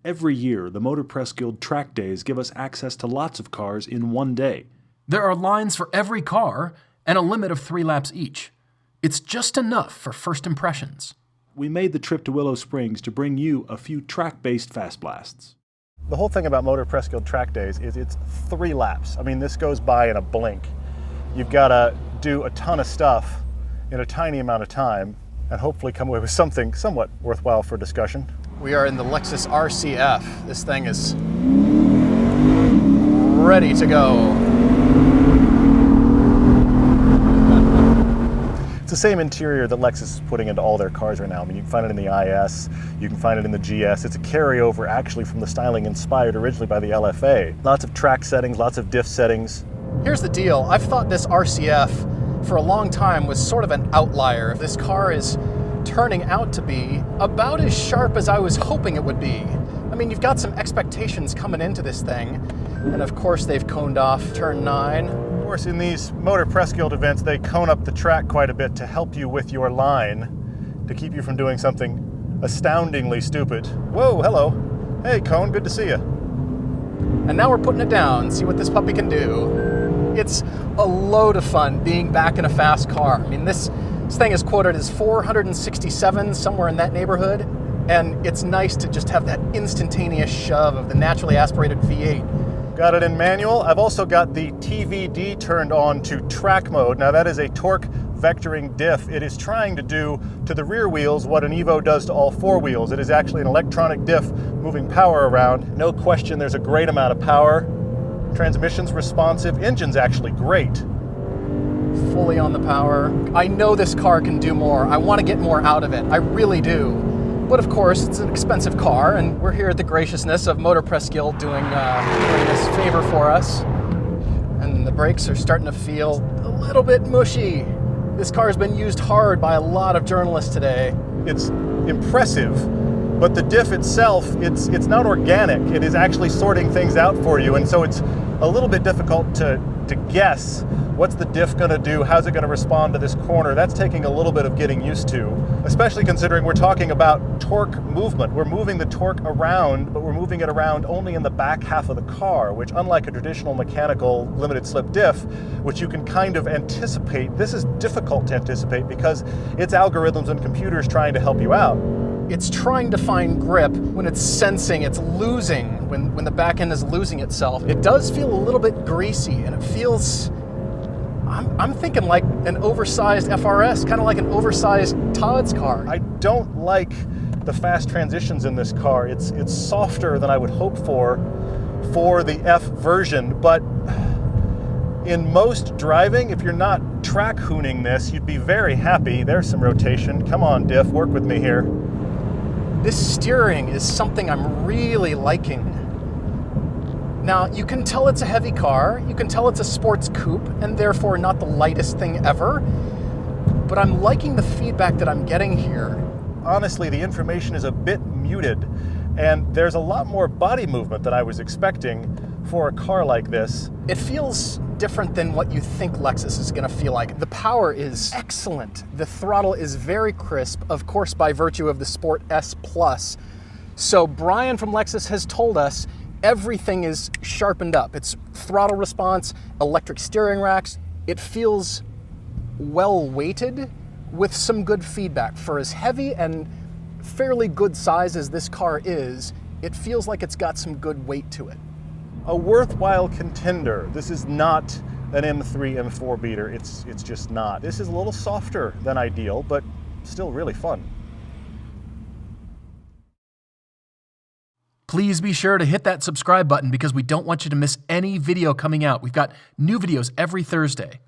Every year, the Motor Press Guild track days give us access to lots of cars in one day. There are lines for every car and a limit of 3 laps each. It's just enough for first impressions. We made the trip to Willow Springs to bring you a few track-based Fast Blasts. The whole thing about Motor Press Guild track days is it's 3 laps. I mean, this goes by in a blink. You've got to do a ton of stuff in a tiny amount of time and hopefully come away with something somewhat worthwhile for discussion. We are in the Lexus RCF. This thing is ready to go. It's the same interior that Lexus is putting into all their cars right now. I mean, you can find it in the IS, you can find it in the GS. It's a carryover actually from the styling inspired originally by the LFA. Lots of track settings, lots of diff settings. Here's the deal. I've thought this RCF for a long time was sort of an outlier. This car is turning out to be about as sharp as I was hoping it would be. I mean, you've got some expectations coming into this thing, and of course they've coned off turn 9. Of course, in these Motor Press Guild events, they cone up the track quite a bit to help you with your line, to keep you from doing something astoundingly stupid. Whoa, hello. Hey, Cone, good to see you. And now we're putting it down, see what this puppy can do. It's a load of fun being back in a fast car. I mean, this thing is quoted as 467, somewhere in that neighborhood, and it's nice to just have that instantaneous shove of the naturally aspirated V8. Got it in manual. I've also got the TVD turned on to track mode. Now that is a torque vectoring diff. It is trying to do to the rear wheels what an Evo does to all 4 wheels. It is actually an electronic diff moving power around. No question there's a great amount of power. Transmission's responsive, engine's actually great. Fully on the power. I know this car can do more. I want to get more out of it. I really do. But of course, it's an expensive car, and we're here at the graciousness of Motor Press Guild doing this favor for us. And the brakes are starting to feel a little bit mushy. This car has been used hard by a lot of journalists today. It's impressive, but the diff itself, it's not organic. It is actually sorting things out for you, and so it's a little bit difficult to guess what's the diff going to do, how's it going to respond to this corner. That's taking a little bit of getting used to, especially considering we're talking about torque movement. We're moving the torque around, but we're moving it around only in the back half of the car, which unlike a traditional mechanical limited slip diff, which you can kind of anticipate, this is difficult to anticipate because it's algorithms and computers trying to help you out. It's trying to find grip when it's sensing it's losing, when the back end is losing itself. It does feel a little bit greasy, and it feels, I'm thinking like an oversized FRS, kind of like an oversized Todd's car. I don't like the fast transitions in this car. It's softer than I would hope for the F version, but in most driving, if you're not track hooning this, you'd be very happy. There's some rotation. Come on, diff, work with me here. This steering is something I'm really liking. Now, you can tell it's a heavy car, you can tell it's a sports coupe, and therefore not the lightest thing ever, but I'm liking the feedback that I'm getting here. Honestly, the information is a bit muted, and there's a lot more body movement than I was expecting for a car like this. It feels different than what you think Lexus is going to feel like. The power is excellent. The throttle is very crisp, of course, by virtue of the Sport S Plus. So Brian from Lexus has told us everything is sharpened up. It's throttle response, electric steering racks. It feels well weighted with some good feedback. For as heavy and fairly good size as this car is, it feels like it's got some good weight to it. A worthwhile contender. This is not an M3, M4 beater. It's just not. This is a little softer than ideal, but still really fun. Please be sure to hit that subscribe button because we don't want you to miss any video coming out. We've got new videos every Thursday.